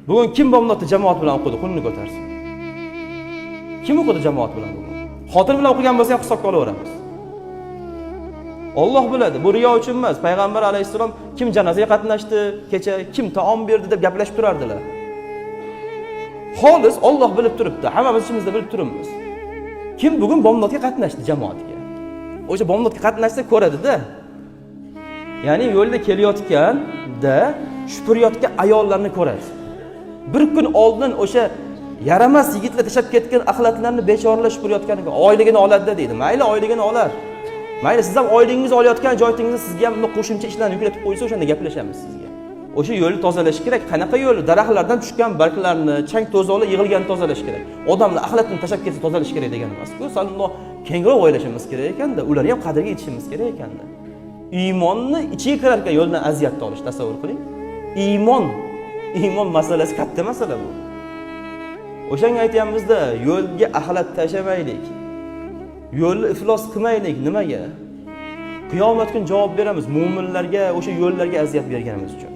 Bugun kim bomdodda jamoat bilan o'qidi? Qo'lini ko'tarsin. Kim o'qidi jamoat bilan bugun? Xotin bilan o'qigan bo'lsa ham hisobga olaveramiz. Alloh biladi, bu riyo uchun emas. Payg'ambar alayhisalom kim janozaga qatnashdi, kecha kim taom berdi deb gaplashib turardilar. Xolis Alloh bilib turibdi, hammamiz ishimizda bilib turibmiz. Kim bugun bomdodga qatnashdi jamoatga? O'sha bomdodga qatnashsa ko'radi-da. Ya'ni yo'lda kelayotganda shupurayotgan ayollarni ko'radi. Bir kun oldin o'sha yaramas yigitlar tashab ketgan axlatlarni bechoralar shupurayotganiga oyligini oladi deydi. Mayli oyligini olar. Mayli siz ham oylingizni olayotgan joyingizda sizga ham buni qo'shimcha ishlarni yuklatib qo'ysa o'shanda gaplashamiz sizga. O'sha yo'lni tozalash kerak. Qanaqa yo'l? Daraxtlardan tushgan barglarni, chang to'zonlar yig'ilganini tozalash kerak. Odamlar axlatini tashab ketsa tozalash kerak degan emas-ku. Salmoq kengroq o'ylashimiz kerak ekanda, ularga ham qadrga yetishimiz kerak ekanda. Iymonni ichiga kirarkan yo'ldan aziyatni olish tasavvur qiling. Iymon masalasi katta masala bu. O'shanga aytayapmiz-da, yo'lga axlat tashamaylik. Yo'lni iflos qilmaylik. Nimaga? Qiyomat kun javob beramiz mu'minlarga, o'sha yo'llarga aziyat berganimiz uchun.